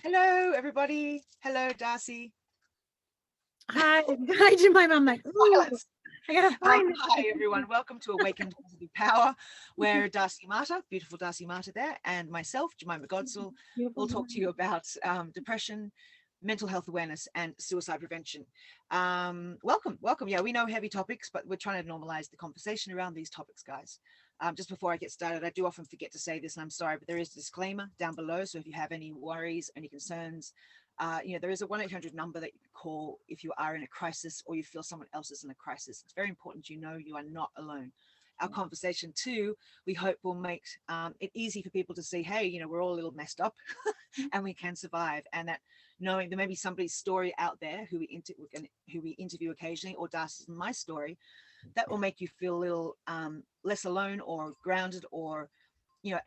Hello, everybody. Hello, Darcy. Hi, hi, Jemima. I'm like, ooh, Silence. I gotta find it. Hi, everyone. Welcome to Awakened Positive Power, where Darcy Mata, beautiful Darcy Mata there, and myself, Jemima Godsall, will Beautiful. talk to you about depression, mental health awareness, and suicide prevention. Welcome. Yeah, we know heavy topics, but we're trying to normalize the conversation around these topics, guys. Just before I get started, I do often forget to say this, and I'm sorry, but there is a disclaimer down below. So if you have any worries, any concerns, there is a 1-800 number that you can call if you are in a crisis or you feel someone else is in a crisis. It's very important you know you are not alone. Our conversation too, we hope will make it easy for people to see, hey, we're all a little messed up and we can survive. And that knowing there may be somebody's story out there who we interview occasionally, or Darcy's and my story, that will make you feel a little less alone or grounded, or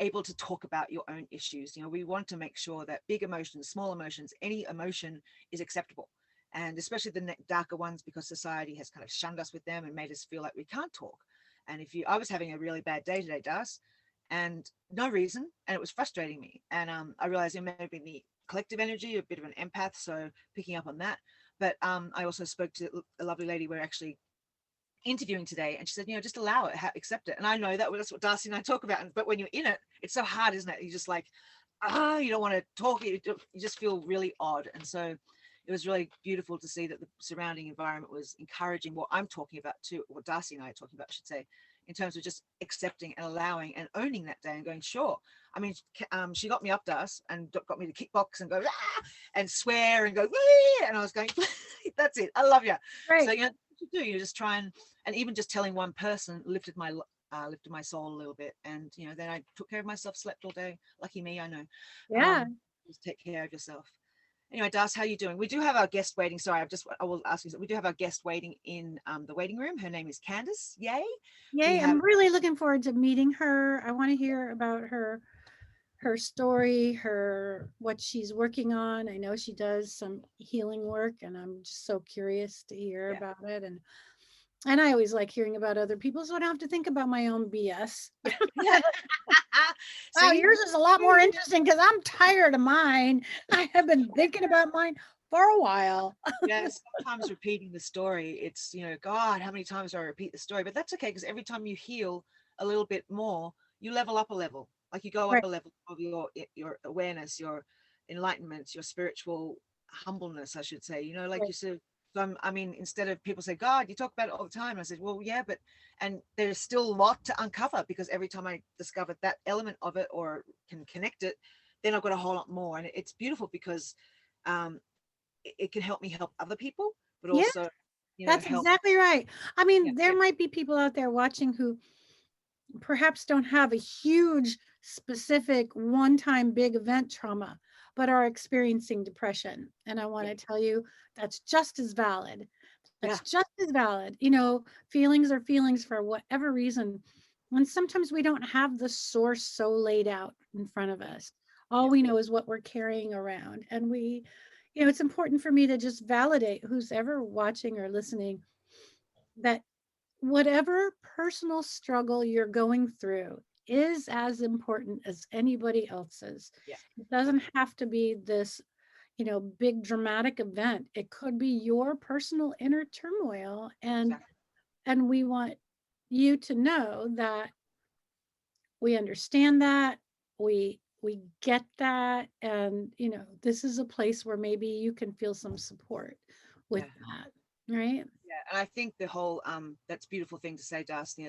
able to talk about your own issues. We want to make sure that big emotions, small emotions, any emotion is acceptable, and especially the darker ones, because society has kind of shunned us with them and made us feel like we can't talk. And I was having a really bad day today, Das, and no reason, and it was frustrating me. And I realized it may have been the collective energy, a bit of an empath, so picking up on that. But I also spoke to a lovely lady we're actually interviewing today, and she said, just allow it, accept it. And I know that's what Darcy and I talk about, but when you're in it, it's so hard, isn't it? You just like, you don't want to talk, you just feel really odd. And so it was really beautiful to see that the surrounding environment was encouraging what I'm talking about too, what Darcy and I are talking about, I should say, in terms of just accepting and allowing and owning that day and going, sure. I mean, she got me up, Darcy, and got me to kickbox and go and swear and go, and I was going, that's it, I love you. Right. So you just try and even just telling one person lifted my soul a little bit. And then I took care of myself, slept all day. Lucky me, I know. Yeah. Just take care of yourself. Anyway, Das, how are you doing? We do have our guest waiting. Sorry, I will ask you. We do have our guest waiting in the waiting room. Her name is Candace. Yay! Yay. I'm really looking forward to meeting her. I want to hear about her story, what she's working on. I know she does some healing work, and I'm just so curious to hear about it. And I always like hearing about other people, so I don't have to think about my own BS. Wow, yours is a lot more interesting because I'm tired of mine. I have been thinking about mine for a while. Yes, sometimes repeating the story, it's, God, how many times do I repeat the story? But that's okay, because every time you heal a little bit more, you level up a level. Like you go up Right. a level of your awareness, your enlightenment, your spiritual humbleness, I should say. Like you said, I mean, instead of people say, God, you talk about it all the time. I said, well, yeah, and there's still a lot to uncover, because every time I discovered that element of it or can connect it, then I've got a whole lot more. And it's beautiful because it can help me help other people, but also, that's help. exactly right. I mean, Yeah, there might be people out there watching who perhaps don't have a huge, specific, one-time big event trauma, but are experiencing depression. And I want to tell you that's just as valid. That's just as valid. Feelings are feelings for whatever reason. And sometimes we don't have the source so laid out in front of us. All we know is what we're carrying around. And it's important for me to just validate who's ever watching or listening that whatever personal struggle you're going through is as important as anybody else's. yeah, It doesn't have to be this, big dramatic event. It could be your personal inner turmoil. And we want you to know that we understand that, we get that, and this is a place where maybe you can feel some support with that, right? yeah. And I think the whole that's a beautiful thing to say, Darcy.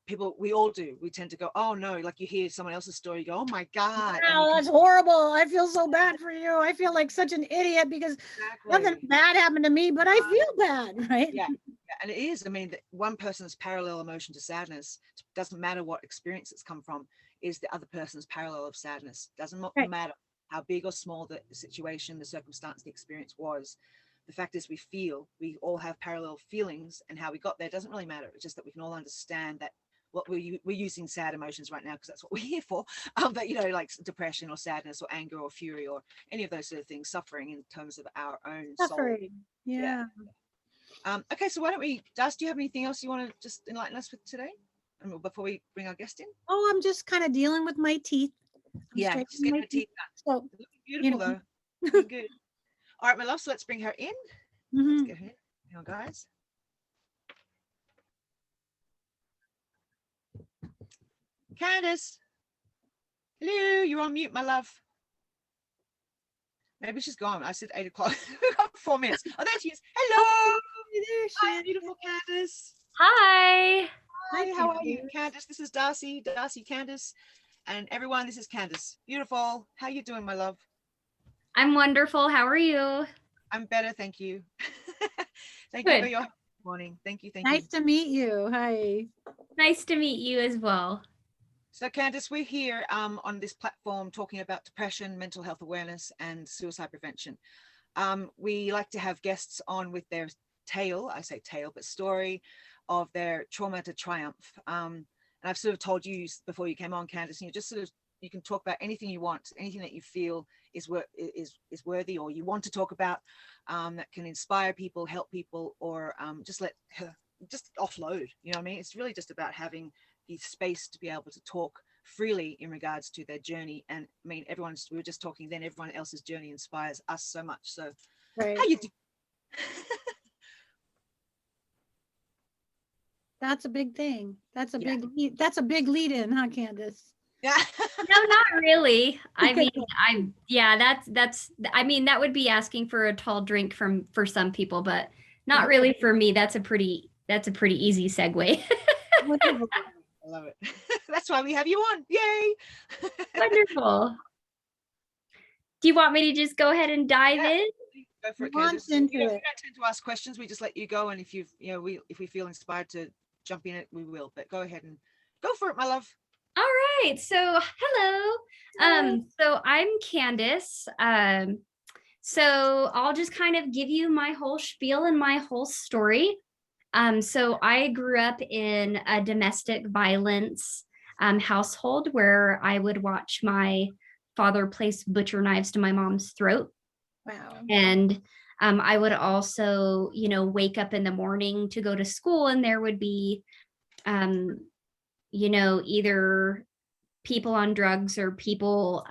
People, we all do, we tend to go, oh no, like you hear someone else's story, you go, oh my God. Wow, that's horrible. I feel so bad for you. I feel like such an idiot because nothing bad happened to me, but I feel bad, right? Yeah. And it is, I mean, one person's parallel emotion to sadness, doesn't matter what experience it's come from, is the other person's parallel of sadness. Doesn't matter how big or small the situation, the circumstance, the experience was. The fact is we all have parallel feelings, and how we got there doesn't really matter. It's just that we can all understand that what we're using sad emotions right now because that's what we're here for. But like depression or sadness or anger or fury or any of those sort of things, suffering in terms of our own Suffering. soul. Yeah. Okay, so why don't we, Das, do you have anything else you want to just enlighten us with today? And before we bring our guest in? I'm just kind of dealing with my teeth. Just getting the teeth done. So, Beautiful though. Good, good. All right, my love, so let's bring her in. Let's get her in. Hang on, guys. Candace. Hello, you're on mute, my love. Maybe she's gone. I said 8 o'clock. We've got 4 minutes. Oh, there she is. Hello. Hi, beautiful Candace. Hi. Hi, how are you, Candace? This is Darcy, Candace, and everyone, this is Candace. Beautiful. How you doing, my love? I'm wonderful. How are you? I'm better, thank you. Thank Good. you for your morning. Thank you, thank you. Nice to meet you. Hi. Nice to meet you as well. So Candace, we're here on this platform talking about depression, mental health awareness, and suicide prevention. We like to have guests on with their tale, I say tale, but story of their trauma to triumph. And I've sort of told you before you came on, Candace, and you just sort of, you can talk about anything you want, anything that you feel is worthy or you want to talk about, that can inspire people, help people, or just offload, you know what I mean? It's really just about having the space to be able to talk freely in regards to their journey. And I mean, we were just talking then, everyone else's journey inspires us so much. So Right. how you do? That's a big thing. That's a big lead in, huh, Candace? Yeah. No, not really. I mean, that would be asking for a tall drink for some people, but not really for me. That's a pretty easy segue. Wonderful. I love it. That's why we have you on. Yay. Wonderful. Do you want me to just go ahead and dive in? Go for it, Launch Candace. into We it. don't tend to ask questions. We just let you go. And if if we feel inspired to jump in it, we will. But go ahead and go for it, my love. All right. So hello. So I'm Candace. So I'll just kind of give you my whole spiel and my whole story. So I grew up in a domestic violence household where I would watch my father place butcher knives to my mom's throat. Wow. And I would also, wake up in the morning to go to school, and there would be, either people on drugs or people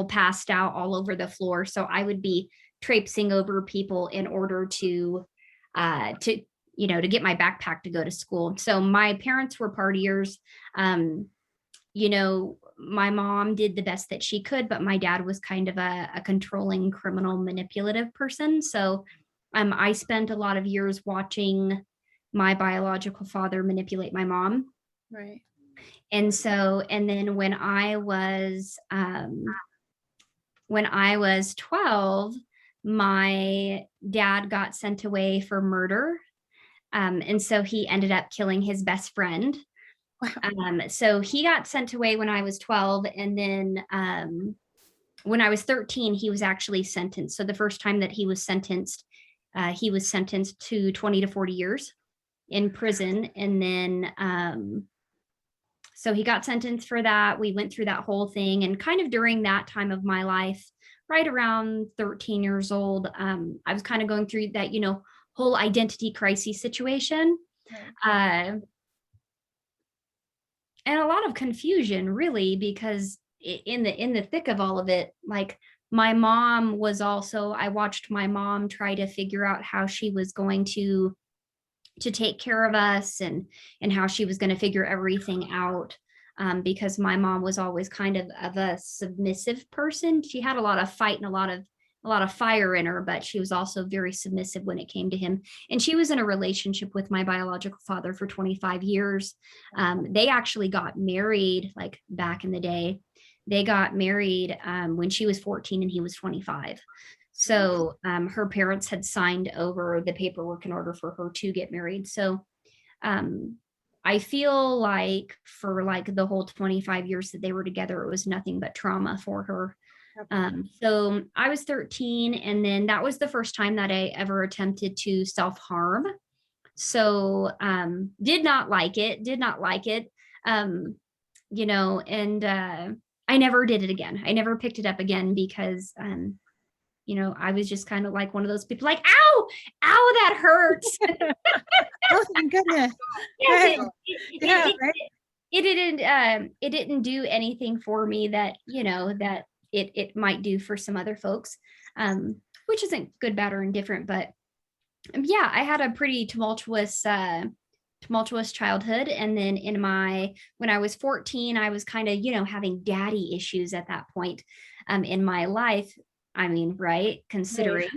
passed out all over the floor. So I would be traipsing over people in order to get my backpack to go to school. So my parents were partiers. My mom did the best that she could, but my dad was kind of a controlling, criminal, manipulative person. So I spent a lot of years watching my biological father manipulate my mom. Right. And then when I was 12, my dad got sent away for murder. And so he ended up killing his best friend. Wow. So he got sent away when I was 12. And then when I was 13, he was actually sentenced. So the first time that he was sentenced to 20 to 40 years in prison. And then so he got sentenced for that. We went through that whole thing. And kind of during that time of my life, right around 13 years old, I was kind of going through that, whole identity crisis situation. Right. And a lot of confusion, really, because in the thick of all of it, like my mom was also, I watched my mom try to figure out how she was going to take care of us and how she was going to figure everything out. Because my mom was always kind of a submissive person. She had a lot of fight and a lot of fire in her, but she was also very submissive when it came to him. And she was in a relationship with my biological father for 25 years. They actually got married, like back in the day. They got married when she was 14 and he was 25. So her parents had signed over the paperwork in order for her to get married. So I feel like for like the whole 25 years that they were together, it was nothing but trauma for her. So I was 13, and then that was the first time that I ever attempted to self-harm. So did not like it. And I never did it again. I never picked it up again because I was just kind of like one of those people like, ow, that hurts. Oh, thank goodness. It didn't do anything for me that it might do for some other folks, which isn't good, bad, or indifferent. But yeah, I had a pretty tumultuous childhood. And then when I was 14, I was kind of, having daddy issues at that point in my life. I mean, right, considering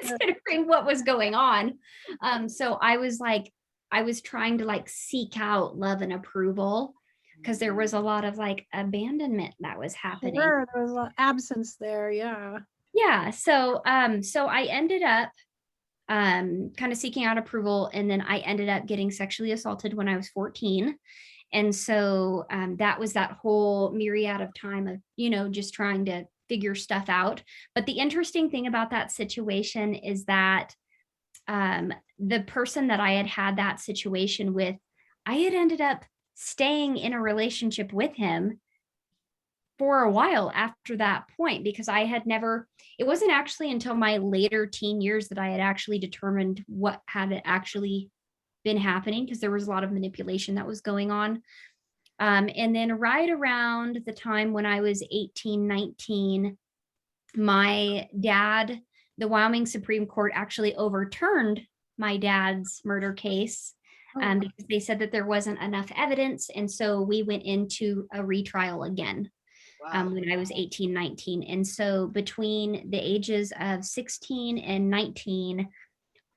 considering what was going on. So I was trying to like seek out love and approval, because there was a lot of like abandonment that was happening. Sure, there was an absence there. Yeah. Yeah. So I ended up kind of seeking out approval, and then I ended up getting sexually assaulted when I was 14. And so that was that whole myriad of time of, just trying to figure stuff out. But the interesting thing about that situation is that the person that I had that situation with, I had ended up staying in a relationship with him for a while after that point, because it wasn't actually until my later teen years that I had actually determined what had actually been happening, because there was a lot of manipulation that was going on. And then right around the time when I was 18, 19, my dad, the Wyoming Supreme Court actually overturned my dad's murder case because they said that there wasn't enough evidence. And so we went into a retrial again. Wow. When I was 18, 19. And so between the ages of 16 and 19,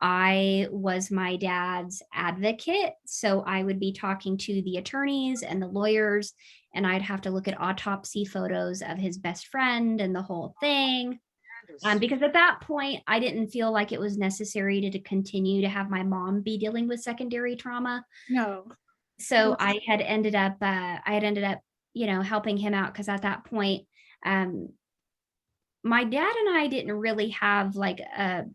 I was my dad's advocate. So I would be talking to the attorneys and the lawyers, and I'd have to look at autopsy photos of his best friend and the whole thing. Because at that point, I didn't feel like it was necessary to continue to have my mom be dealing with secondary trauma. No. So I had ended up, helping him out, because at that point, my dad and I didn't really have like a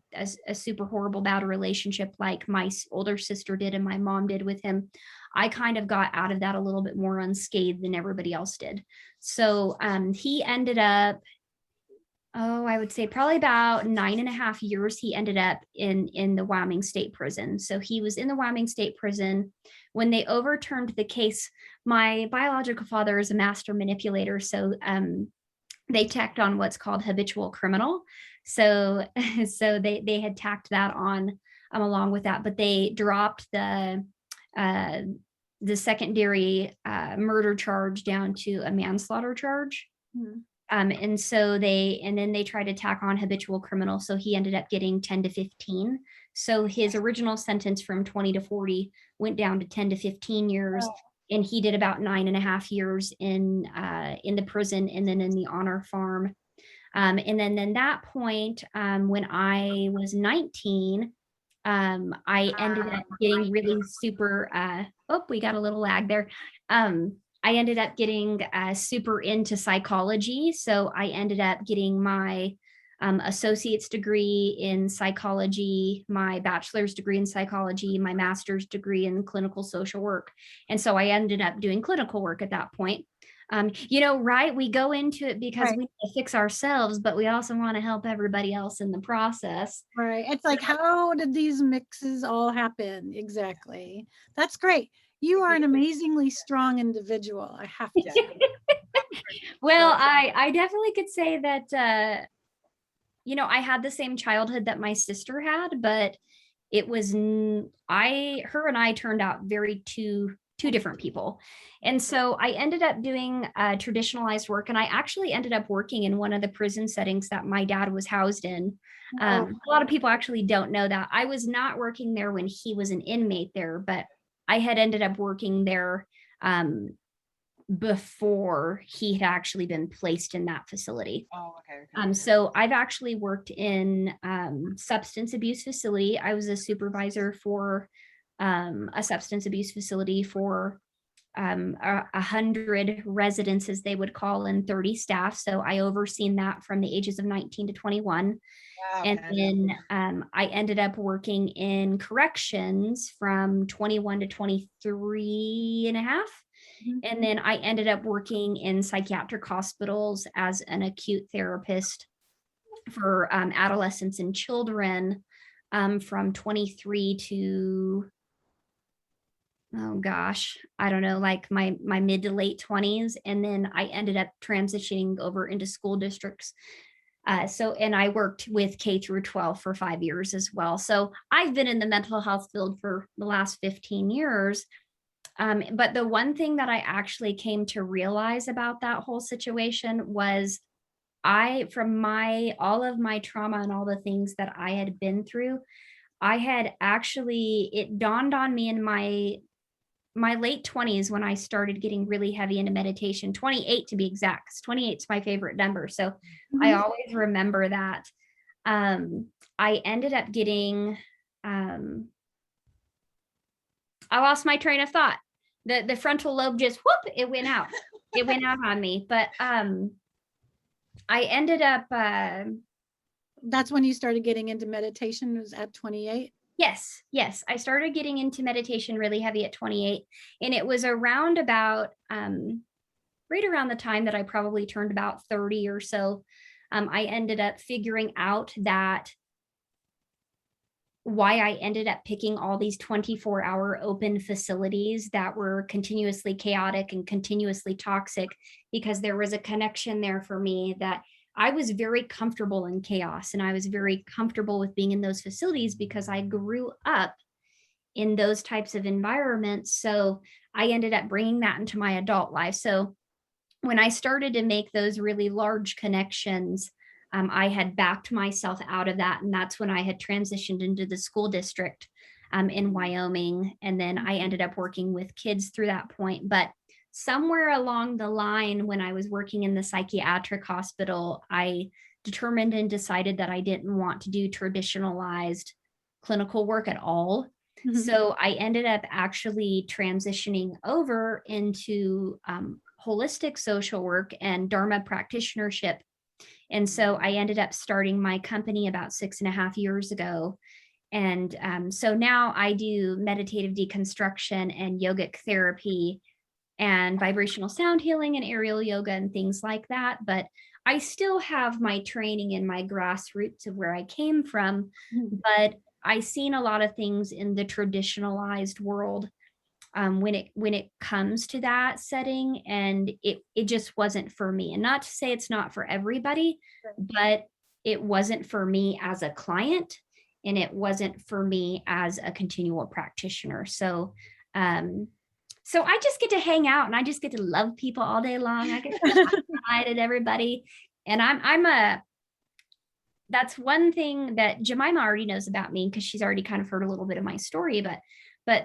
super horrible bad relationship like my older sister did and my mom did with him. I kind of got out of that a little bit more unscathed than everybody else did. So he ended up, I would say probably about 9.5 years, he ended up in the Wyoming State Prison. So he was in the Wyoming State Prison when they overturned the case. My biological father is a master manipulator, so they tacked on what's called habitual criminal. So they had tacked that on along with that, but they dropped the secondary murder charge down to a manslaughter charge. Mm-hmm. And then they tried to tack on habitual criminal. So he ended up getting 10 to 15. So his original sentence from 20 to 40 went down to 10 to 15 years. Oh. And he did about 9.5 years in the prison and then in the honor farm. And then that point, when I was 19, I ended up getting really super, we got a little lag there. I ended up getting super into psychology. So I ended up getting my associate's degree in psychology, my bachelor's degree in psychology, my master's degree in clinical social work. And so I ended up doing clinical work at that point. Right? We go into it because we need to fix ourselves, but we also want to help everybody else in the process. Right. It's like, how did these mixes all happen? Exactly. That's great. You are an amazingly strong individual. I have to. Well, I definitely could say that, I had the same childhood that my sister had, but it was, her and I turned out very two different people. And so I ended up doing traditionalized work, and I actually ended up working in one of the prison settings that my dad was housed in. A lot of people actually don't know that. I was not working there when he was an inmate there, but I had ended up working there before he had actually been placed in that facility. Oh, okay. So I've actually worked in substance abuse facility. I was a supervisor for a substance abuse facility for 100 residents, as they would call, and 30 staff. So I overseen that from the ages of 19 to 21. Wow, and then I ended up working in corrections from 21 to 23 and a half. Mm-hmm. And then I ended up working in psychiatric hospitals as an acute therapist for adolescents and children from 23 to oh gosh, I don't know, like my mid to late 20s. And then I ended up transitioning over into school districts. And I worked with K through 12 for 5 years as well. So I've been in the mental health field for the last 15 years. But the one thing that I actually came to realize about that whole situation was from all of my trauma and all the things that I had been through, it dawned on me in my late 20s when I started getting really heavy into meditation, 28 to be exact, because 28 is my favorite number. So I always remember that. I ended up getting, I lost my train of thought. The frontal lobe just whoop, it went out. It went out on me. But I ended up That's when you started getting into meditation, was at 28? Yes. I started getting into meditation really heavy at 28. And it was around about right around the time that I probably turned about 30 or so. I ended up figuring out that why I ended up picking all these 24-hour open facilities that were continuously chaotic and continuously toxic, because there was a connection there for me that I was very comfortable in chaos, and I was very comfortable with being in those facilities because I grew up in those types of environments. So I ended up bringing that into my adult life. So when I started to make those really large connections, I had backed myself out of that. And that's when I had transitioned into the school district in Wyoming. And then I ended up working with kids through that point. But somewhere along the line, when I was working in the psychiatric hospital, I determined and decided that I didn't want to do traditionalized clinical work at all. So I ended up actually transitioning over into holistic social work and Dharma practitionership. And so I ended up starting my company about 6.5 years ago. And so now I do meditative deconstruction and yogic therapy and vibrational sound healing and aerial yoga and things like that. But I still have my training in my grassroots of where I came from, but I've seen a lot of things in the traditionalized world when it comes to that setting, and it just wasn't for me. And not to say it's not for everybody, but it wasn't for me as a client, and it wasn't for me as a continual practitioner. So so I just get to hang out and I just get to love people all day long. I get to smile at everybody. And that's one thing that Jemima already knows about me, because she's already kind of heard a little bit of my story, but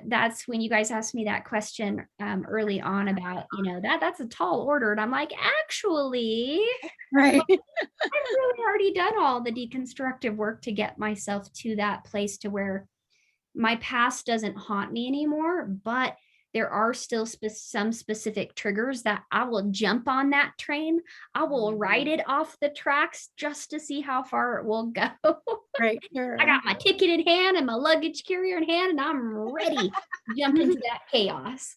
that's when you guys asked me that question early on about, that's a tall order. And I'm like, actually, Right. I've really already done all the deconstructive work to get myself to that place to where my past doesn't haunt me anymore, but there are still some specific triggers that I will jump on that train. I will ride it off the tracks just to see how far it will go. Right. Sure. I got my ticket in hand and my luggage carrier in hand, and I'm ready to jump into that chaos.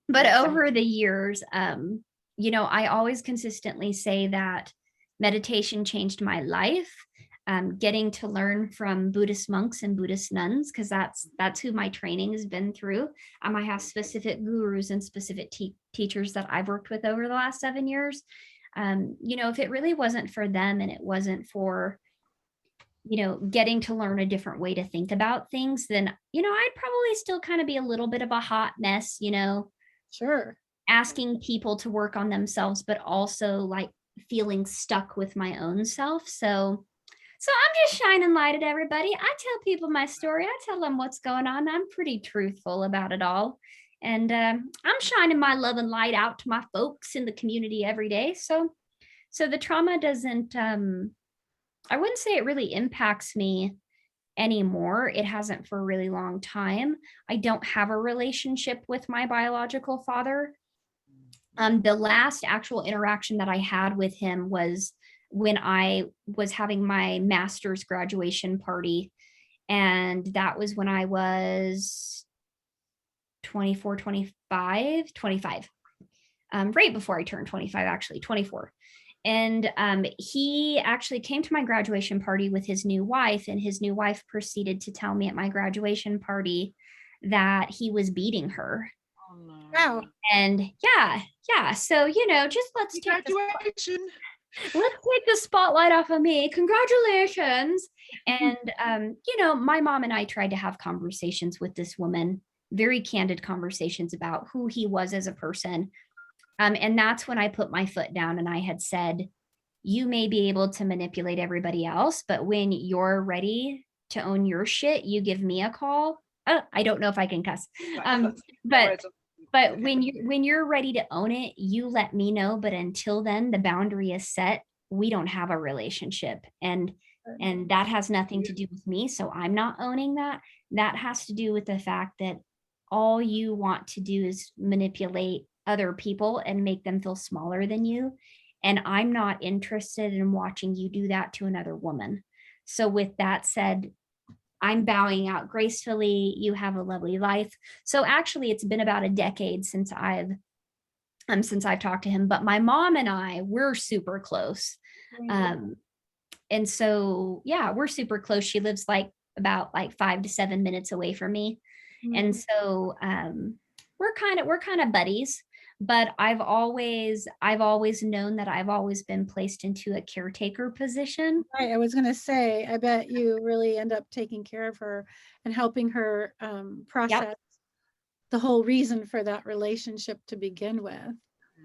But over the years, I always consistently say that meditation changed my life. Getting to learn from Buddhist monks and Buddhist nuns, because that's who my training has been through. I have specific gurus and specific teachers that I've worked with over the last 7 years. If it really wasn't for them, and it wasn't for, getting to learn a different way to think about things, then, I'd probably still kind of be a little bit of a hot mess, Sure. asking people to work on themselves, but also like feeling stuck with my own self. So I'm just shining light at everybody. I tell people my story. I tell them what's going on. I'm pretty truthful about it all. And I'm shining my love and light out to my folks in the community every day. So the trauma doesn't, I wouldn't say it really impacts me anymore. It hasn't for a really long time. I don't have a relationship with my biological father. The last actual interaction that I had with him was when I was having my master's graduation party. And that was when I was 24, 25, right before I turned 25, actually 24. And he actually came to my graduation party with his new wife, and his new wife proceeded to tell me at my graduation party that he was beating her. Oh, no. Wow. And yeah. So, just let's take Graduation. the spotlight off of me. Congratulations. And, my mom and I tried to have conversations with this woman, very candid conversations about who he was as a person. And that's when I put my foot down and I had said, you may be able to manipulate everybody else, but when you're ready to own your shit, you give me a call. I don't know if I can cuss. But when you're ready to own it, you let me know. But until then, the boundary is set. We don't have a relationship. And that has nothing to do with me. So I'm not owning that. That has to do with the fact that all you want to do is manipulate other people and make them feel smaller than you. And I'm not interested in watching you do that to another woman. So with that said, I'm bowing out gracefully. You have a lovely life. So actually, it's been about a decade since I've talked to him. But my mom and I, we're super close. And so, yeah, we're super close. She lives about 5 to 7 minutes away from me. And so we're kind of buddies. But I've always known that I've always been placed into a caretaker position. Right. I was going to say, I bet you really end up taking care of her and helping her process the whole reason for that relationship to begin with.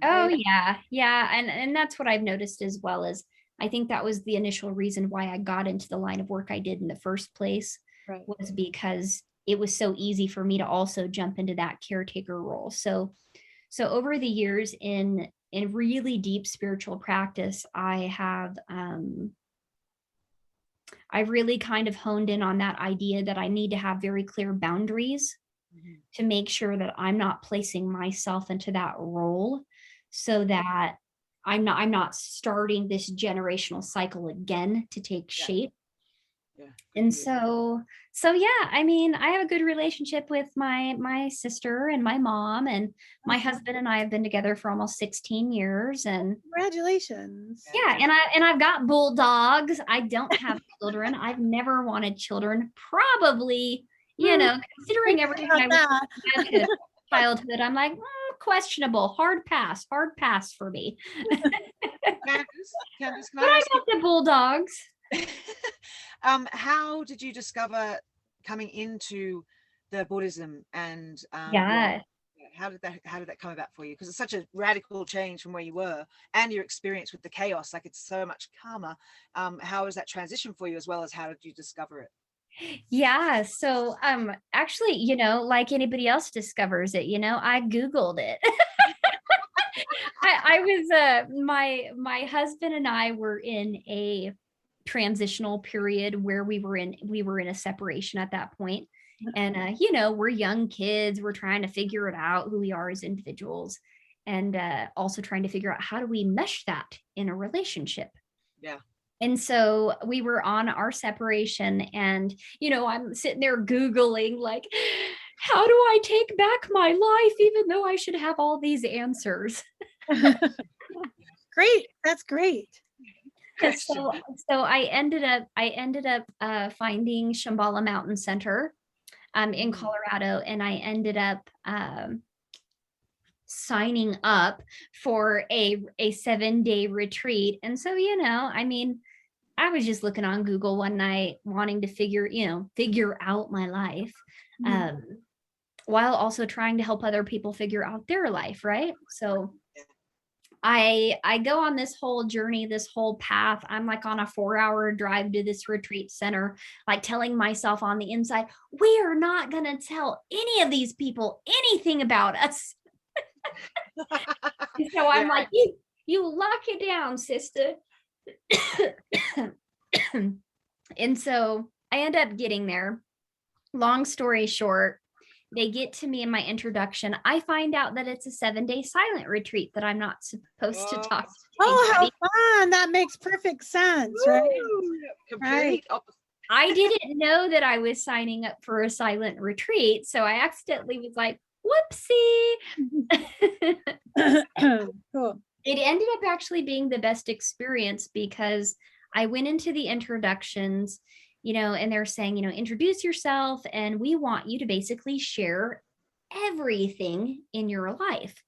Oh, right? Yeah. And that's what I've noticed as well. As I think that was the initial reason why I got into the line of work I did in the first place, was because it was so easy for me to also jump into that caretaker role. So over the years in really deep spiritual practice, I've really kind of honed in on that idea that I need to have very clear boundaries to make sure that I'm not placing myself into that role, so that I'm not starting this generational cycle again to take shape. And so yeah, I mean, I have a good relationship with my sister and my mom, and my husband and I have been together for almost 16 years. And congratulations. Yeah, and I've got bulldogs. I don't have children. I've never wanted children. Probably, considering everything I went through to childhood, I'm like, questionable. Hard pass for me. Candace, but I got the bulldogs. How did you discover coming into the Buddhism, and how did that come about for you? Because it's such a radical change from where you were, and your experience with the chaos, like it's so much calmer. How was that transition for you, as well as how did you discover it? Yeah, so actually, like anybody else discovers it, I Googled it. I was my husband and I were in a transitional period where we were in a separation at that point. And we're young kids, we're trying to figure it out, who we are as individuals, and also trying to figure out how do we mesh that in a relationship. And so we were on our separation, and I'm sitting there Googling, like, how do I take back my life, even though I should have all these answers? Great, that's great. So I ended up finding Shambhala Mountain Center in Colorado, and I ended up signing up for a 7-day retreat. And so, I mean, I was just looking on Google one night, wanting to figure out my life, while also trying to help other people figure out their life, right? So I go on this whole journey, this whole path. I'm like on a 4-hour drive to this retreat center, like telling myself on the inside, we are not going to tell any of these people anything about us. So I'm like, you lock it down, sister. And so I end up getting there. Long story short, they get to me in my introduction. I find out that it's a 7-day silent retreat, that I'm not supposed to talk to anybody. How fun. That makes perfect sense, right? Complete opposite. I didn't know that I was signing up for a silent retreat, so I accidentally was like, whoopsie. Cool. It ended up actually being the best experience, because I went into the introductions and they're saying, introduce yourself, and we want you to basically share everything in your life.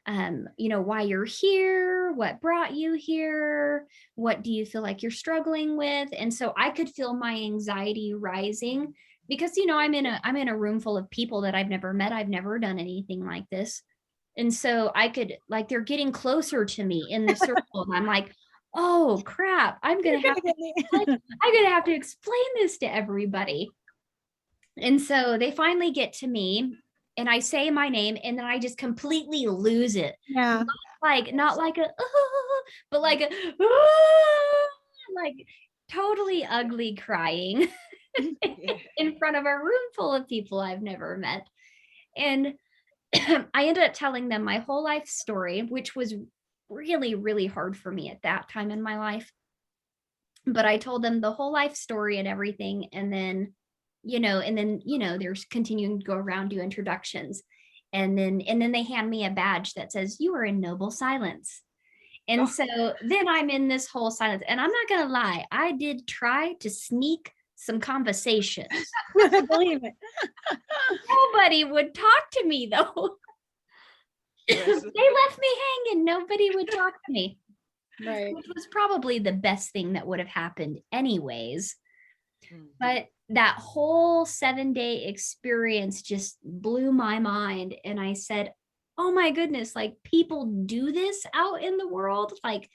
Why you're here, what brought you here, what do you feel like you're struggling with? And so I could feel my anxiety rising because, I'm in a room full of people that I've never met. I've never done anything like this. And so I could, like, they're getting closer to me in the circle. And I'm like, oh crap, I'm going to have to explain this to everybody. And so they finally get to me and I say my name and then I just completely lose it. Yeah. Not like a, but like a, like totally ugly crying in front of a room full of people I've never met. And I ended up telling them my whole life story, which was really, really hard for me at that time in my life. But I told them the whole life story and everything. And then, there's continuing to go around, do introductions. And then they hand me a badge that says, you are in noble silence. And so then I'm in this whole silence. And I'm not going to lie, I did try to sneak some conversations. I believe it. Nobody would talk to me though. They left me hanging. Nobody would talk to me. Right. Which was probably the best thing that would have happened anyways. But that whole 7-day experience just blew my mind. And I said, oh my goodness, like people do this out in the world. Like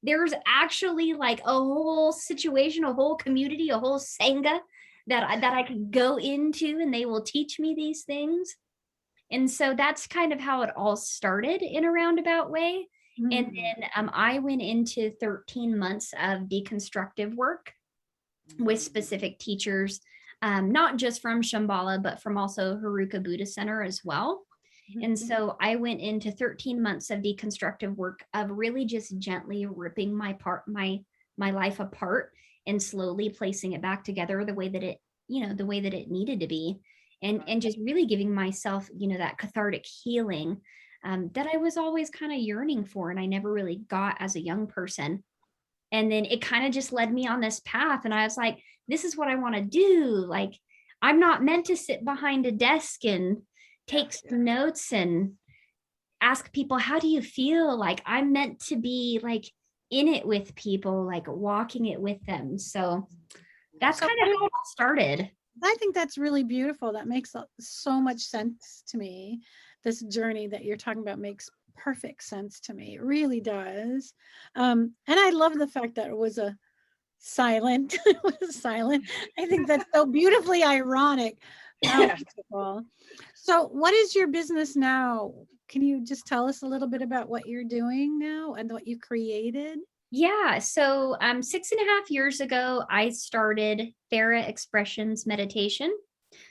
there's actually like a whole situation, a whole community, a whole Sangha that I could go into and they will teach me these things. And so that's kind of how it all started in a roundabout way. Mm-hmm. And then I went into 13 months of deconstructive work with specific teachers, not just from Shambhala, but from also Haruka Buddhist Center as well. Mm-hmm. And so I went into 13 months of deconstructive work of really just gently ripping my life apart and slowly placing it back together the way that it needed to be. And just really giving myself, that cathartic healing that I was always kind of yearning for. And I never really got as a young person. And then it kind of just led me on this path. And I was like, this is what I want to do. Like, I'm not meant to sit behind a desk and take some notes and ask people, how do you feel? Like, I'm meant to be like in it with people, like walking it with them. So that's kind of how it all started. I think that's really beautiful. That makes so much sense to me. This journey that you're talking about makes perfect sense to me. It really does. And I love the fact that it was silent. It was silent. I think that's so beautifully ironic. So what is your business now? Can you just tell us a little bit about what you're doing now and what you created? Yeah. So 6.5 years ago, I started TheraExpressions meditation.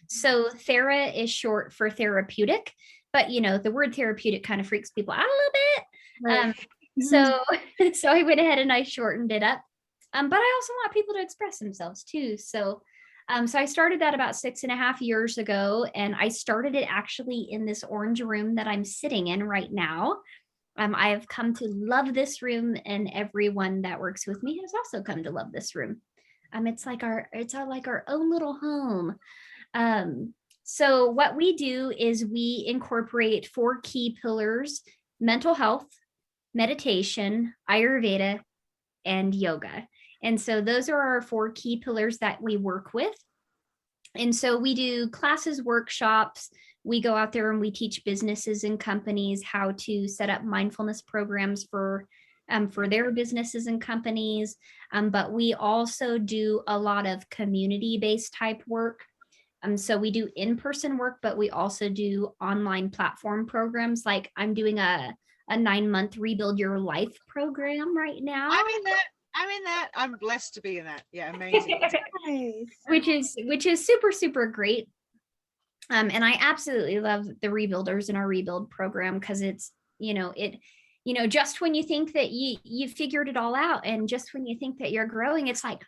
So Thera is short for therapeutic, but the word therapeutic kind of freaks people out a little bit. Right. So I went ahead and I shortened it up. But I also want people to express themselves too. So I started that about 6.5 years ago, and I started it actually in this orange room that I'm sitting in right now. I have come to love this room, and everyone that works with me has also come to love this room. It's our own little home. So what we do is we incorporate 4 key pillars: mental health, meditation, Ayurveda, and yoga. And so those are our 4 key pillars that we work with. And so we do classes, workshops. We go out there and we teach businesses and companies how to set up mindfulness programs for their businesses and companies. But we also do a lot of community-based type work. So we do in-person work, but we also do online platform programs. Like I'm doing a 9-month Rebuild Your Life program right now. I'm in that. I'm blessed to be in that. Yeah, amazing. Which is super, super great. And I absolutely love the rebuilders in our rebuild program because it's, just when you think that you figured it all out, and just when you think that you're growing, it's like,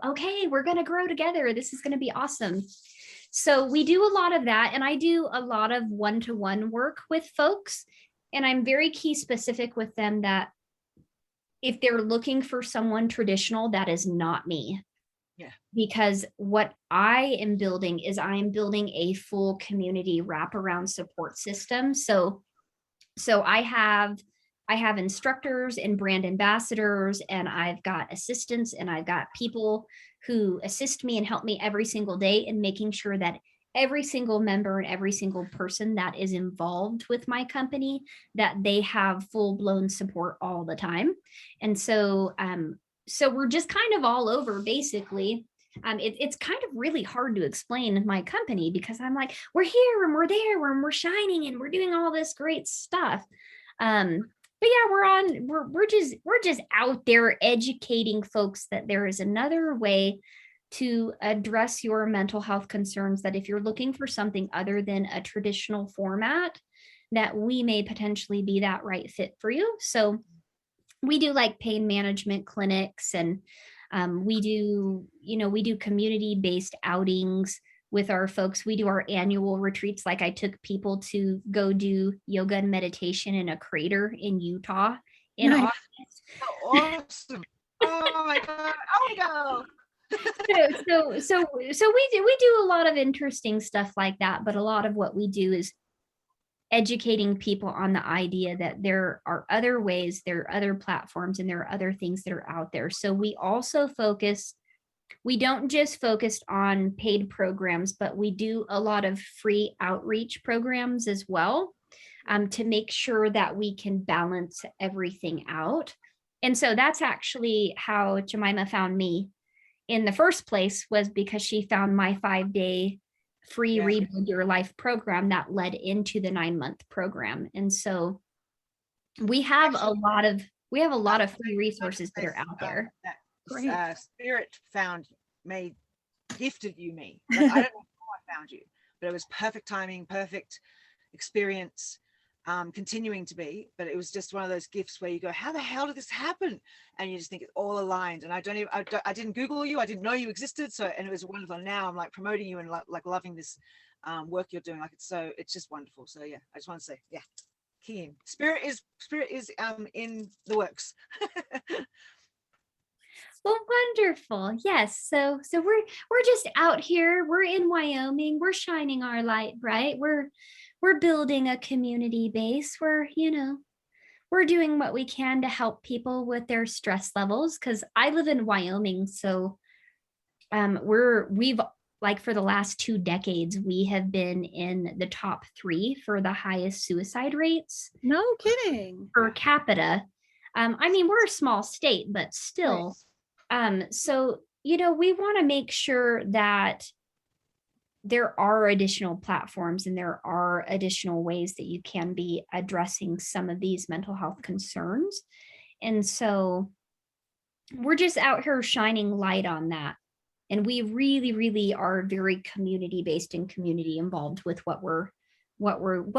okay, we're going to grow together. This is going to be awesome. So we do a lot of that. And I do a lot of one-to-one work with folks. And I'm very key specific with them that if they're looking for someone traditional, that is not me. Yeah. Because what I am building is I am building a full community wraparound support system. So I have instructors and brand ambassadors, and I've got assistants, and I've got people who assist me and help me every single day in making sure that every single member and every single person that is involved with my company, that they have full blown support all the time. And so we're just kind of all over basically. It's kind of really hard to explain my company, because I'm like, we're here and we're there and we're shining and we're doing all this great stuff. But yeah, we're just out there educating folks that there is another way to address your mental health concerns, that if you're looking for something other than a traditional format, that we may potentially be that right fit for you. So we do like pain management clinics, and we do community-based outings with our folks. We do our annual retreats. Like I took people to go do yoga and meditation in a crater in Utah in Nice. August. Awesome. Oh my God. Oh my God. So we do a lot of interesting stuff like that, but a lot of what we do is educating people on the idea that there are other ways, there are other platforms, and there are other things that are out there. So we also we don't just focus on paid programs, but we do a lot of free outreach programs as well, to make sure that we can balance everything out. And so that's actually how Jemima found me in the first place, was because she found my 5-day free Rebuild Your Life program that led into the 9-month program. And so we have a lot of free resources that are out there. Spirit gifted you me. Like, I don't know how I found you, but it was perfect timing, perfect experience, continuing to be. But it was just one of those gifts where you go, how the hell did this happen? And you just think it's all aligned. And I didn't Google you, I didn't know you existed. So, and it was wonderful. Now I'm like promoting you and like loving this work you're doing. Like it's just wonderful. So yeah, I just want to say, yeah, key in. Spirit is in the works. Well, wonderful. Yes. So we're just out here. We're in Wyoming. We're shining our light, right? We're building a community base. We're doing what we can to help people with their stress levels, because I live in Wyoming. So we've like for the last 2 decades, we have been in the top 3 for the highest suicide rates. No kidding. Per capita. I mean, we're a small state, but still. Right. So, we want to make sure that there are additional platforms and there are additional ways that you can be addressing some of these mental health concerns. And so we're just out here shining light on that. And we really, really are very community-based and community involved with what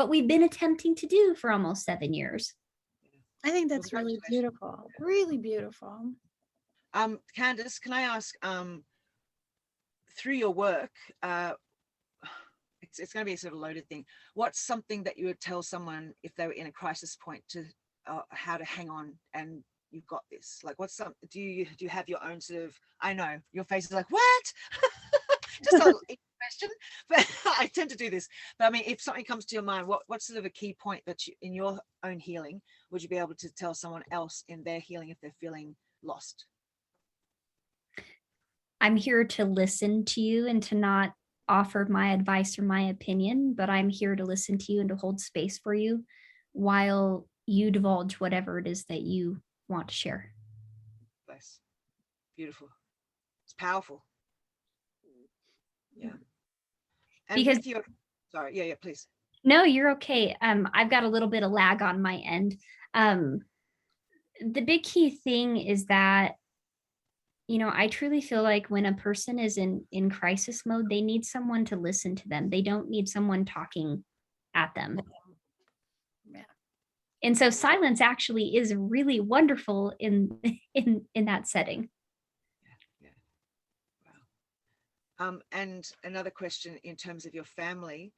we've been attempting to do for almost 7 years. I think that's really beautiful. Really beautiful. Candace, can I ask, through your work, it's going to be a sort of loaded thing. What's something that you would tell someone if they were in a crisis point to how to hang on and you've got this? Like, what's some? Do you have your own sort of? I know your face is like, what? Just a question, but I tend to do this. But I mean, if something comes to your mind, what's sort of a key point that you, in your own healing, would you be able to tell someone else in their healing if they're feeling lost? I'm here to listen to you and to not offer my advice or my opinion, but I'm here to listen to you and to hold space for you while you divulge whatever it is that you want to share. Nice. Beautiful. It's powerful. Yeah. And because with your, sorry, yeah, please. No, you're okay. I've got a little bit of lag on my end. The big key thing is that, I truly feel like when a person is in crisis mode, they need someone to listen to them. They don't need someone talking at them. Yeah. And so silence actually is really wonderful in that setting. Yeah. Wow. And another question in terms of your family,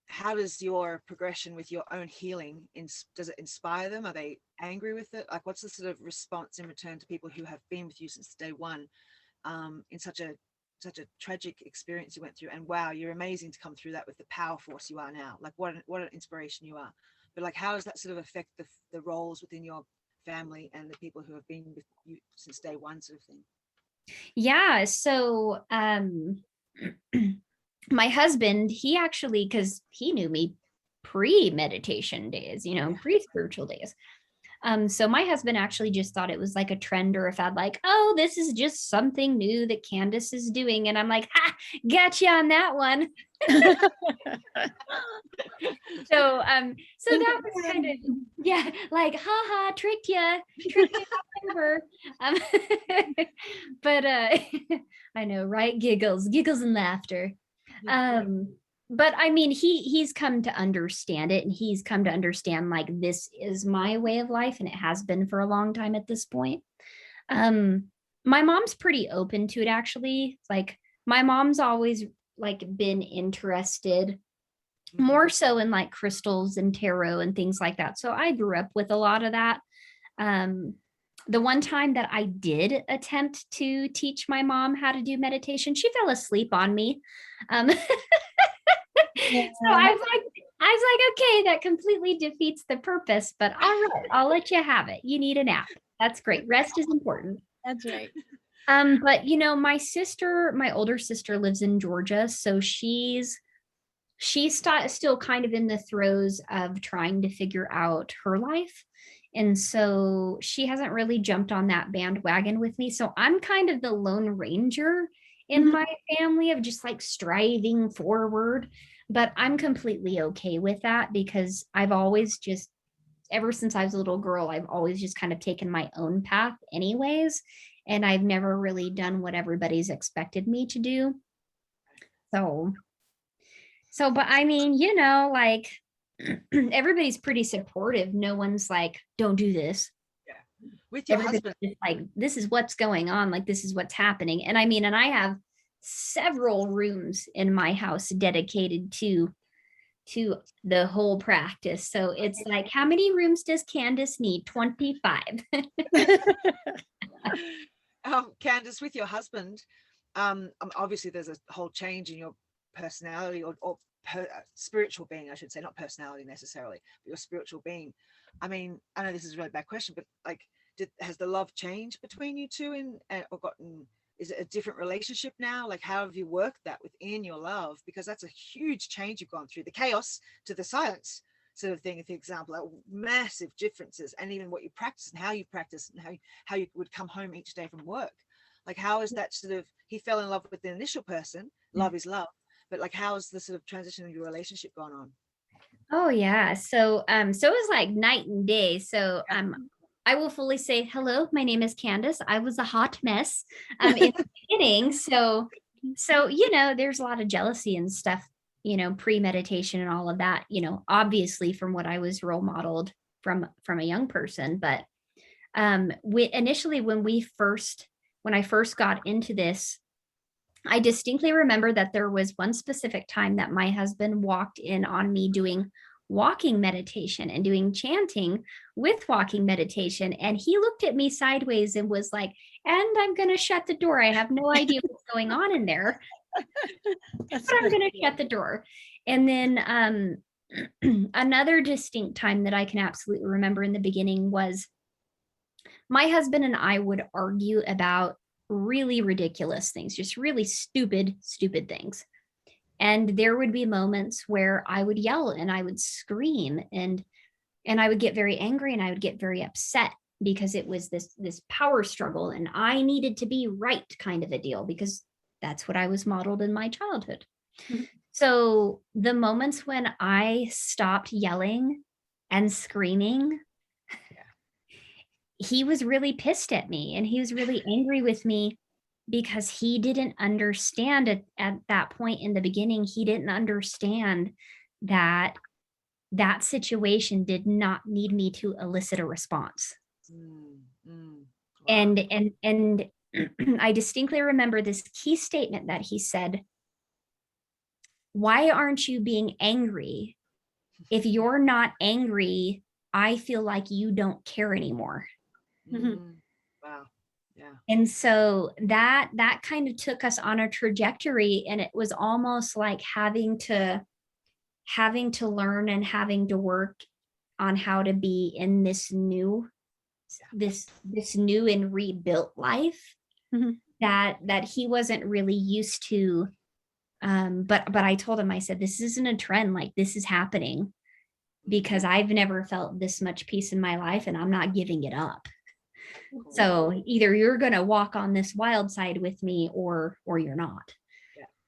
how does your progression with your own healing, does it inspire them? Are they angry with it? Like, what's the sort of response in return to people who have been with you since day one? in such a tragic experience you went through. And wow, you're amazing to come through that with the power force you are now. Like what an inspiration you are. But like, how does that sort of affect the roles within your family and the people who have been with you since day one, sort of thing? Yeah. So my husband, he actually, because he knew me pre-meditation days, pre-spiritual days. So my husband actually just thought it was like a trend or a fad, like, oh, this is just something new that Candace is doing. And I'm like, ha, gotcha on that one. So that was kind of, yeah, like, haha, tricked you over. But I know, right? Giggles and laughter. But I mean, he's come to understand it, and he's come to understand, like, this is my way of life, and it has been for a long time at this point. My mom's pretty open to it, actually. Like, my mom's always like been interested more so in like crystals and tarot and things like that. So I grew up with a lot of that. The one time that I did attempt to teach my mom how to do meditation, she fell asleep on me. Yeah. So I was like, okay, that completely defeats the purpose, but all right, I'll let you have it. You need a nap. That's great. Rest is important. That's right. But my older sister lives in Georgia, so she's still kind of in the throes of trying to figure out her life. And so she hasn't really jumped on that bandwagon with me. So I'm kind of the lone ranger in my family of just like striving forward. But I'm completely okay with that, because I've always just, ever since I was a little girl, I've always just kind of taken my own path anyways. And I've never really done what everybody's expected me to do. So, but I mean, like, everybody's pretty supportive. No one's like, don't do this. Yeah. With your Everybody's husband. just like, this is what's going on. Like, this is what's happening. And I mean, and I have several rooms in my house dedicated to the whole practice. So it's like, how many rooms does Candace need? 25. Candace, with your husband, obviously there's a whole change in your personality or spiritual being, I should say, not personality necessarily, but your spiritual being. I mean, I know this is a really bad question, but like, has the love changed between you two, or gotten, is it a different relationship now? Like, how have you worked that within your love? Because that's a huge change you've gone through, the chaos to the silence sort of thing, for example, like massive differences, and even what you practice and how you practice and how you would come home each day from work. Like, how is that sort of, he fell in love with the initial person, love is love, but like, how is the sort of transition of your relationship gone on? Oh yeah. So it was like night and day. So I will fully say, hello, my name is Candace. I was a hot mess in the beginning. So there's a lot of jealousy and stuff, pre-meditation and all of that, obviously from what I was role modeled from a young person. But initially when I first got into this, I distinctly remember that there was one specific time that my husband walked in on me doing walking meditation and doing chanting with walking meditation. And he looked at me sideways and was like, and I'm going to shut the door. I have no idea what's going on in there, but I'm going to shut the door. And then another distinct time that I can absolutely remember in the beginning was my husband and I would argue about really ridiculous things, just really stupid things. And there would be moments where I would yell and I would scream and I would get very angry and I would get very upset, because it was this power struggle and I needed to be right kind of a deal, because that's what I was modeled in my childhood. Mm-hmm. So the moments when I stopped yelling and screaming, he was really pissed at me and he was really angry with me, because he didn't understand at that point in the beginning. He didn't understand that situation did not need me to elicit a response. Wow. And I distinctly remember this key statement that he said: why aren't you being angry? If you're not angry, I feel like you don't care anymore. Mm-hmm. Wow. Yeah. And so that kind of took us on a trajectory, and it was almost like having to learn and having to work on how to be in this new and rebuilt life Mhm. that he wasn't really used to. But I told him, I said, this isn't a trend, like this is happening because I've never felt this much peace in my life, and I'm not giving it up. So either you're going to walk on this wild side with me or you're not.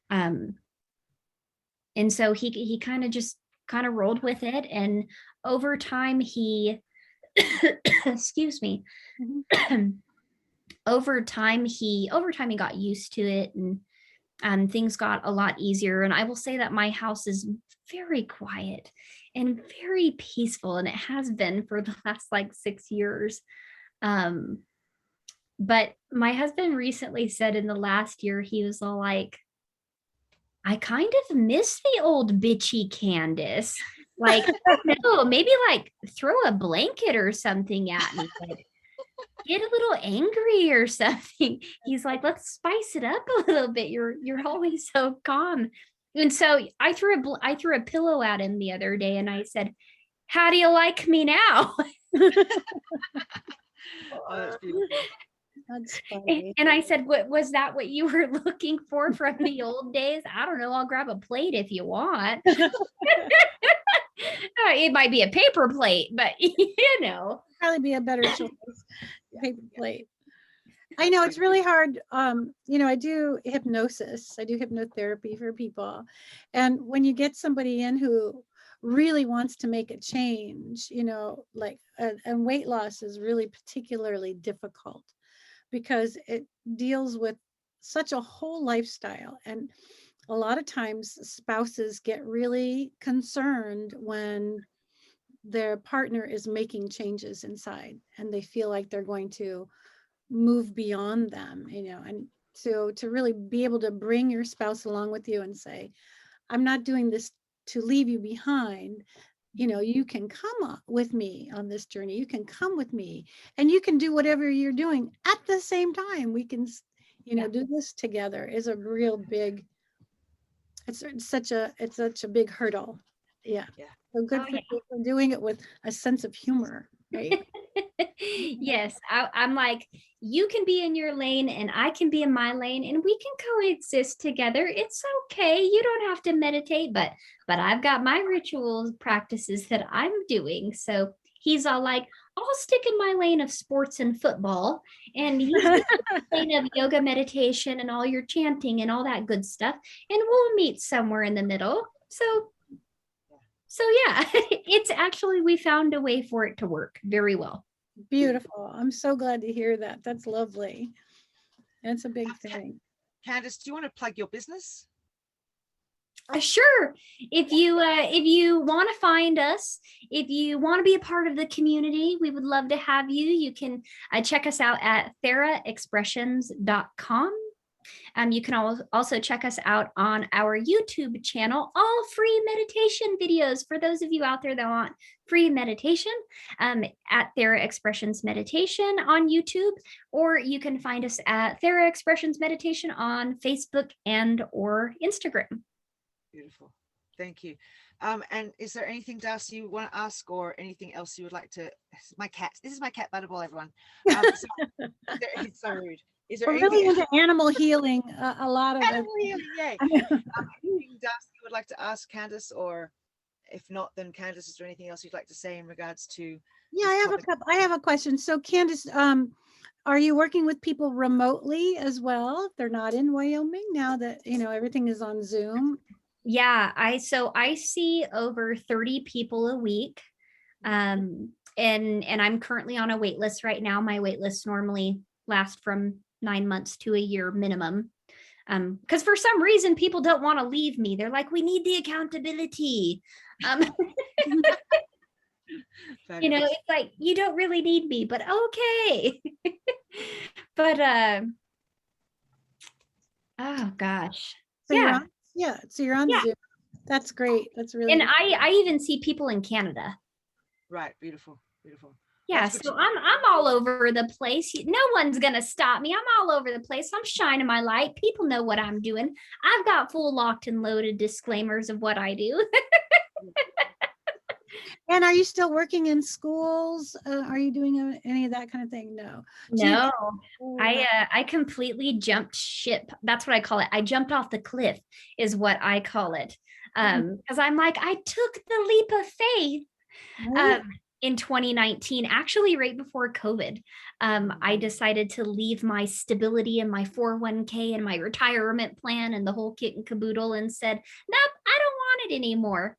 Yeah. And so he kind of rolled with it, and over time he excuse me. over time he got used to it, and things got a lot easier. And I will say that my house is very quiet and very peaceful, and it has been for the last like 6 years. But my husband recently said in the last year, he was all like, I kind of miss the old bitchy Candace. Like, no, maybe like throw a blanket or something at me. Like, get a little angry or something. He's like, let's spice it up a little bit. You're always so calm. And so I threw a pillow at him the other day, and I said, how do you like me now? Oh, that's beautiful. That's funny. And I said, what was that what you were looking for from the old days? I don't know. I'll grab a plate if you want. It might be a paper plate, but Probably be a better choice. Paper plate. I know it's really hard. I do hypnosis. I do hypnotherapy for people. And when you get somebody in who really wants to make a change, and weight loss is really particularly difficult because it deals with such a whole lifestyle. And a lot of times spouses get really concerned when their partner is making changes inside and they feel like they're going to move beyond them, and so to really be able to bring your spouse along with you and say, I'm not doing this to leave you behind. You can come with me on this journey. You can come with me and you can do whatever you're doing at the same time. We can, do this together is a real big, it's such a big hurdle. Yeah. Yeah. So good for you for doing it with a sense of humor, right? Yes, I'm like, you can be in your lane and I can be in my lane, and we can coexist together. It's okay. You don't have to meditate, but I've got my ritual practices that I'm doing. So he's all like, I'll stick in my lane of sports and football, and he's in the lane of yoga, meditation, and all your chanting and all that good stuff, and we'll meet somewhere in the middle. So yeah, it's actually, we found a way for it to work very well. Beautiful. I'm so glad to hear that. That's lovely. That's a big thing. Candace, do you want to plug your business? Sure. If you want to find us, if you want to be a part of the community, we would love to have you. You can check us out at TheraExpressions.com. You can also check us out on our YouTube channel, all free meditation videos for those of you out there that want free meditation, at TheraExpressions Meditation on YouTube, or you can find us at TheraExpressions Meditation on Facebook and or Instagram. Beautiful. Thank you. And is there anything, Darcy, you want to ask, or anything else you would like to? This is my cat Butterball, everyone. It's so rude. Is there We're really into animal healing, a lot of animal healing? Yay. Anything, Darcy, you would like to ask Candace, or if not, then Candace, is there anything else you'd like to say in regards to? Yeah, I have a question. So Candace, are you working with people remotely as well if they're not in Wyoming now that everything is on Zoom? Yeah, I see over 30 people a week. And I'm currently on a wait list right now. My wait lists normally last from 9 months to a year minimum. Because for some reason people don't want to leave me. They're like, we need the accountability. It's like, you don't really need me, but okay. But oh gosh. So yeah. So you're on Zoom. That's great. That's really and I even see people in Canada. Right. Beautiful. Yeah, That's good. so I'm all over the place. No one's gonna stop me. I'm all over the place. I'm shining my light. People know what I'm doing. I've got full locked and loaded disclaimers of what I do. And are you still working in schools? Are you doing any of that kind of thing? No. Do you No, get- I completely jumped ship. That's what I call it. I jumped off the cliff, is what I call it. Because I'm like, I took the leap of faith. Right. In 2019, actually right before COVID, I decided to leave my stability and my 401k and my retirement plan and the whole kit and caboodle and said, nope, I don't want it anymore.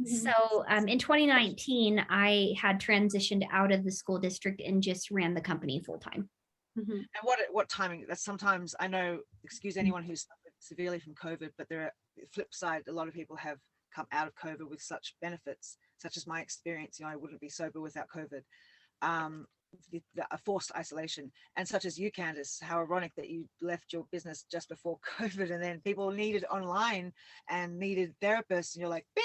So in 2019, I had transitioned out of the school district and just ran the company full time. And what timing? That's sometimes, I know, excuse anyone who's suffered severely from COVID, but there are flip side, a lot of people have come out of COVID with such benefits, such as my experience. You know, I wouldn't be sober without COVID. A forced isolation, and such as you, Candace, how ironic that you left your business just before COVID, and then people needed online and needed therapists, and you're like, bing.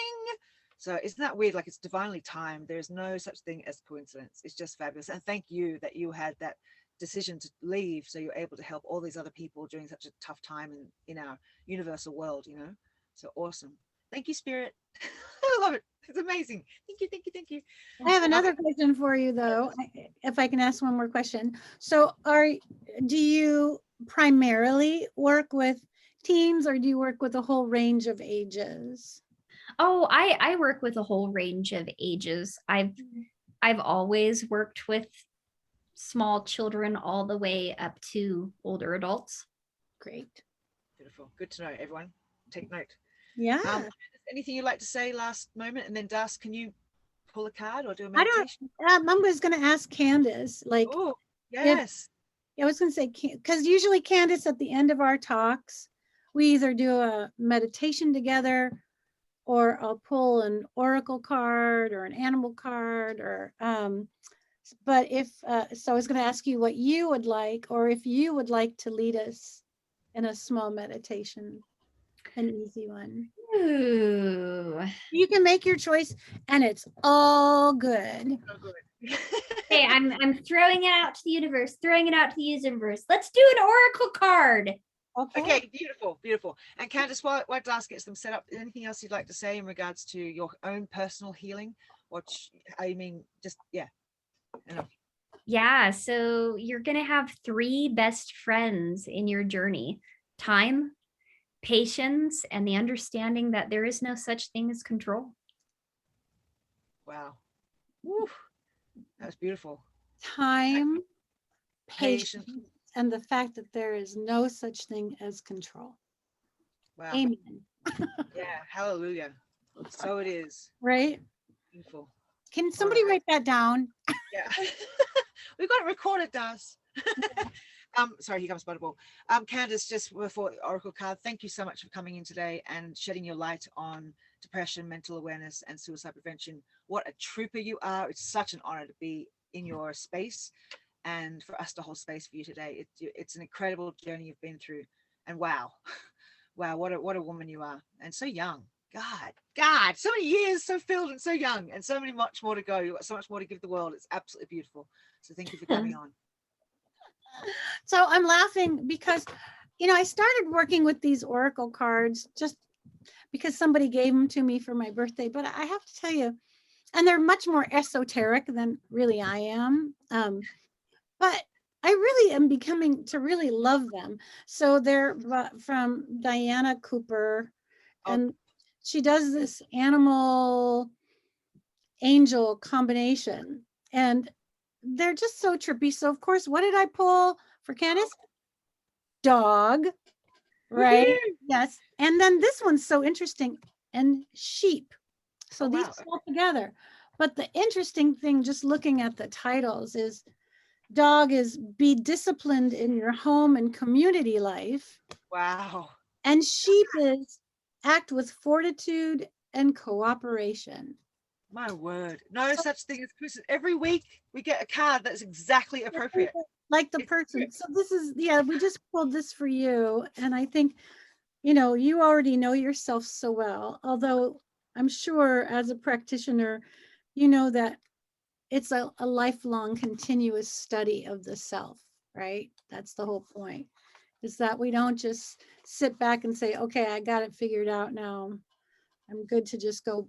So isn't that weird? Like, it's divinely timed. There's no such thing as coincidence. It's just fabulous. And thank you that you had that decision to leave, so you're able to help all these other people during such a tough time in our universal world, you know. So awesome. Thank you, Spirit. I love it. It's amazing. Thank you, thank you, thank you. I have another question for you, though, if I can ask one more question. So do you primarily work with teens, or do you work with a whole range of ages? Oh, I work with a whole range of ages. I've always worked with small children all the way up to older adults. Great. Beautiful. Good to know, everyone. Take note. Yeah. Anything you'd like to say last moment? And then Darcy, can you pull a card or do a I meditation? don't, I was going to ask Candace, like, Oh, yes. I was going to say, because usually Candace, at the end of our talks, we either do a meditation together, or I'll pull an oracle card or an animal card, or but if so I was going to ask you what you would like, or if you would like to lead us in a small meditation, an easy one. Ooh. You can make your choice, and it's all good. So good. Hey, I'm throwing it out to the universe, throwing it out to the universe. Let's do an oracle card. Okay, beautiful, beautiful. And Candace, while Darcy gets them set up, anything else you'd like to say in regards to your own personal healing? Or I mean, just, yeah. Enough. Yeah, so you're going to have 3 best friends in your journey: time, patience, and the understanding that there is no such thing as control. Wow. Woo. That was beautiful. Time, Patience. patience, and the fact that there is no such thing as control. Wow. Amen. Yeah, hallelujah. So it is. Right? Beautiful. Can somebody write that down? Yeah. We've got it recorded, Darcy. Sorry, here comes Butterball. Candace, just before Oracle card, thank you so much for coming in today and shedding your light on depression, mental awareness, and suicide prevention. What a trooper you are. It's such an honor to be in your space and for us to hold space for you today. It's an incredible journey you've been through. And wow, wow, what a woman you are, and so young. God, so many years, so filled and so young, and so much more to go. You've got so much more to give the world. It's absolutely beautiful. So thank you for coming on. So I'm laughing because, I started working with these oracle cards just because somebody gave them to me for my birthday. But I have to tell you, and they're much more esoteric than really I am. But I really am becoming to really love them. So they're from Diana Cooper, and she does this animal angel combination, and they're just so trippy. So of course, what did I pull for Candace? Dog, right? Yes. And then this one's so interesting, and sheep. So these all together. But the interesting thing, just looking at the titles, is dog is be disciplined in your home and community life. Wow. And sheep is act with fortitude and cooperation. My word. No such thing as Christmas. Every week we get a card that's exactly appropriate. Like the person. So this is, we just pulled this for you. And I think, you already know yourself so well. Although I'm sure as a practitioner, you know that it's a lifelong continuous study of the self, right? That's the whole point, is that we don't just sit back and say, okay, I got it figured out now, I'm good to just go,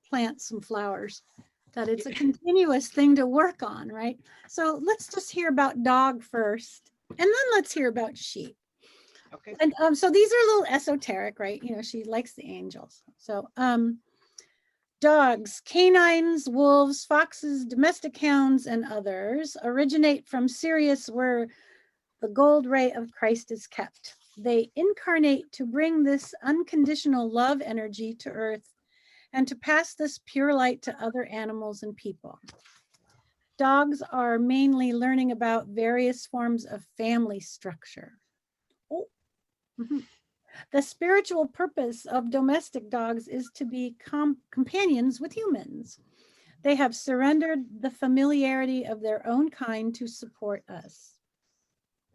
plant some flowers. That it's a continuous thing to work on, right? So let's just hear about dog first, and then let's hear about sheep. Okay. And so these are a little esoteric, right? She likes the angels. So dogs, canines, wolves, foxes, domestic hounds, and others originate from Sirius, where the gold ray of Christ is kept. They incarnate to bring this unconditional love energy to earth and to pass this pure light to other animals and people. Dogs are mainly learning about various forms of family structure. Oh. The spiritual purpose of domestic dogs is to be companions with humans. They have surrendered the familiarity of their own kind to support us.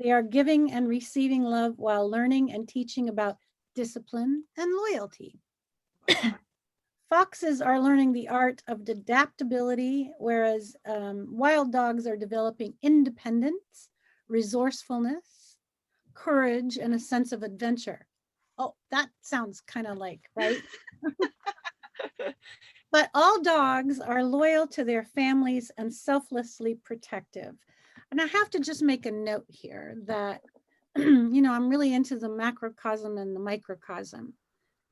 They are giving and receiving love while learning and teaching about discipline and loyalty. Foxes are learning the art of adaptability, whereas wild dogs are developing independence, resourcefulness, courage, and a sense of adventure. Oh, that sounds kind of like, right? But all dogs are loyal to their families and selflessly protective. And I have to just make a note here that, I'm really into the macrocosm and the microcosm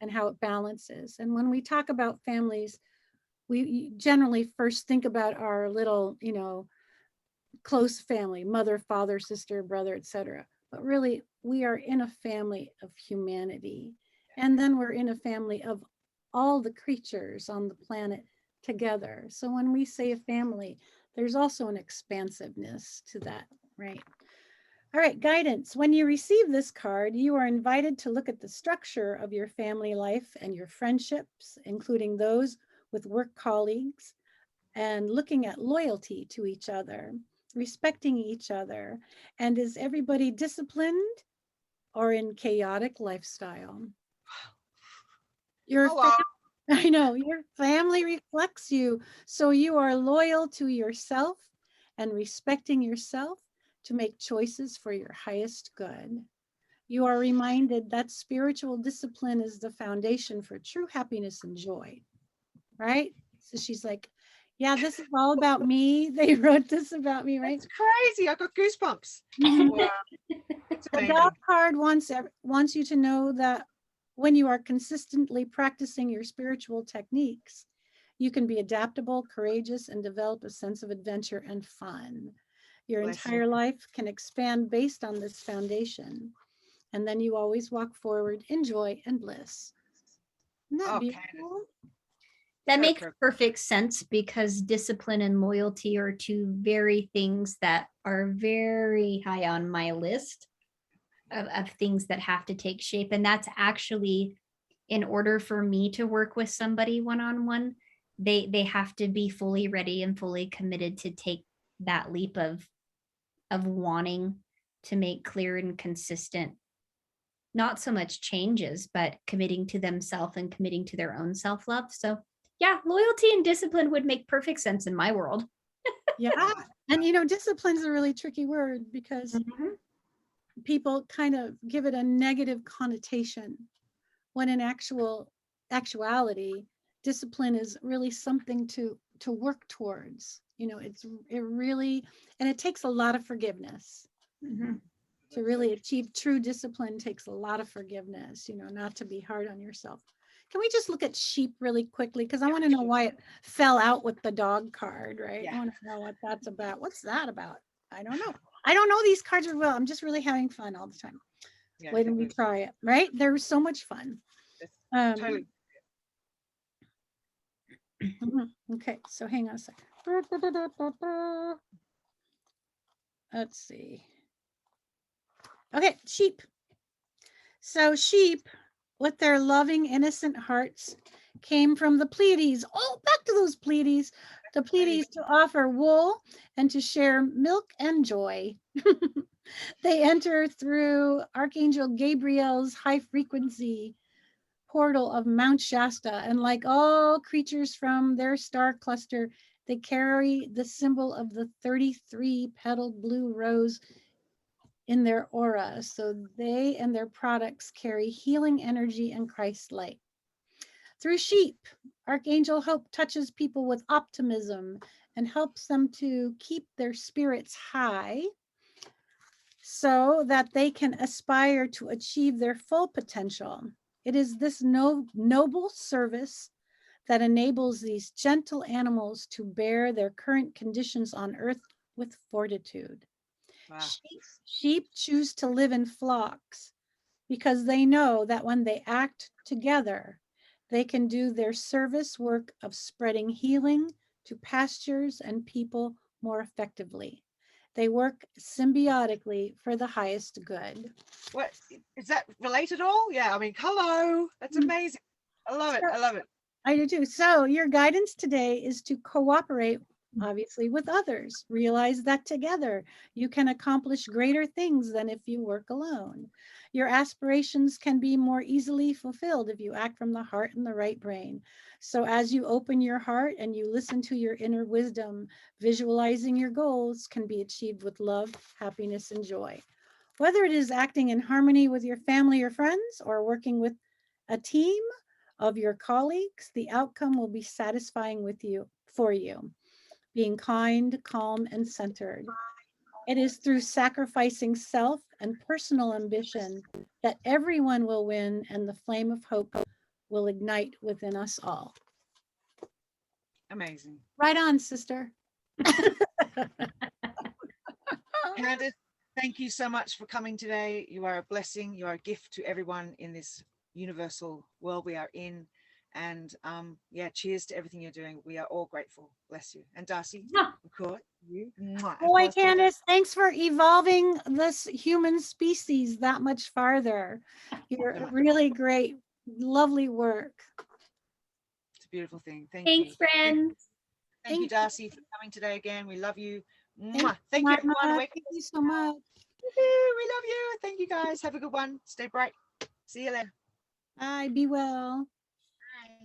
and how it balances. And when we talk about families, we generally first think about our little, close family, mother, father, sister, brother, etc. But really, we are in a family of humanity. And then we're in a family of all the creatures on the planet together. So when we say a family, there's also an expansiveness to that, right? All right, guidance. When you receive this card, you are invited to look at the structure of your family life and your friendships, including those with work colleagues, and looking at loyalty to each other, respecting each other, and is everybody disciplined or in chaotic lifestyle? Your I know, your family reflects you, so you are loyal to yourself and respecting yourself to make choices for your highest good. You are reminded that spiritual discipline is the foundation for true happiness and joy, right? So she's like, yeah, this is all about me. They wrote this about me, right? It's crazy. I got goosebumps. Wow. The dog card wants you to know that when you are consistently practicing your spiritual techniques, you can be adaptable, courageous, and develop a sense of adventure and fun. Your entire life can expand based on this foundation. And then you always walk forward in joy and bliss. Isn't that beautiful? That makes perfect sense, because discipline and loyalty are two very things that are very high on my list of things that have to take shape. And that's actually, in order for me to work with somebody one-on-one, they have to be fully ready and fully committed to take that leap of wanting to make clear and consistent, not so much changes, but committing to themselves and committing to their own self-love. So yeah, loyalty and discipline would make perfect sense in my world. Yeah. And discipline is a really tricky word, because people kind of give it a negative connotation, when in actuality, discipline is really something to work towards. It really, and it takes a lot of forgiveness. To really achieve true discipline takes a lot of forgiveness, not to be hard on yourself. Can we just look at sheep really quickly? Because I want to know why it fell out with the dog card, right? I want to know what that's about. What's that about? I don't know. I don't know these cards are well. I'm just really having fun all the time. When we try it, right? They're so much fun. Totally. Okay, so hang on a second. Let's see. Okay, sheep. So sheep, with their loving, innocent hearts, came from the Pleiades. Oh, back to those Pleiades. The Pleiades to offer wool and to share milk and joy. They enter through Archangel Gabriel's high frequency portal of Mount Shasta, and like all creatures from their star cluster, They carry the symbol of the 33-petaled blue rose in their aura. So they and their products carry healing energy and Christ light. Through sheep, Archangel Hope touches people with optimism and helps them to keep their spirits high so that they can aspire to achieve their full potential. It is this noble service that enables these gentle animals to bear their current conditions on earth with fortitude. Wow. Sheep choose to live in flocks because they know that when they act together, they can do their service work of spreading healing to pastures and people more effectively. They work symbiotically for the highest good. What is that related all? Yeah, I mean, hello. That's amazing. I love it. I love it. I do too. So your guidance today is to cooperate, obviously, with others. Realize that together you can accomplish greater things than if you work alone. Your aspirations can be more easily fulfilled if you act from the heart and the right brain. So as you open your heart and you listen to your inner wisdom, visualizing your goals can be achieved with love, happiness, and joy. Whether it is acting in harmony with your family or friends or working with a team of your colleagues, the outcome will be satisfying for you, being kind, calm, and centered. It is through sacrificing self and personal ambition that everyone will win and the flame of hope will ignite within us all. Amazing. Right on, sister. Candace, thank you so much for coming today. You are a blessing. You are a gift to everyone in this universal world we are in. And yeah, cheers to everything you're doing. We are all grateful. Bless you. And Darcy, of course, you. Boy, Candace, thanks for evolving this human species that much farther. You're really great. Lovely work. It's a beautiful thing. Thank Thanks, you. friends. Thank you, Darcy, for coming today again. We love you. Thank Thank you, everyone. Thank you so much. We love you. Thank you, guys. Have a good one. Stay bright. See you later. Bye. Be well.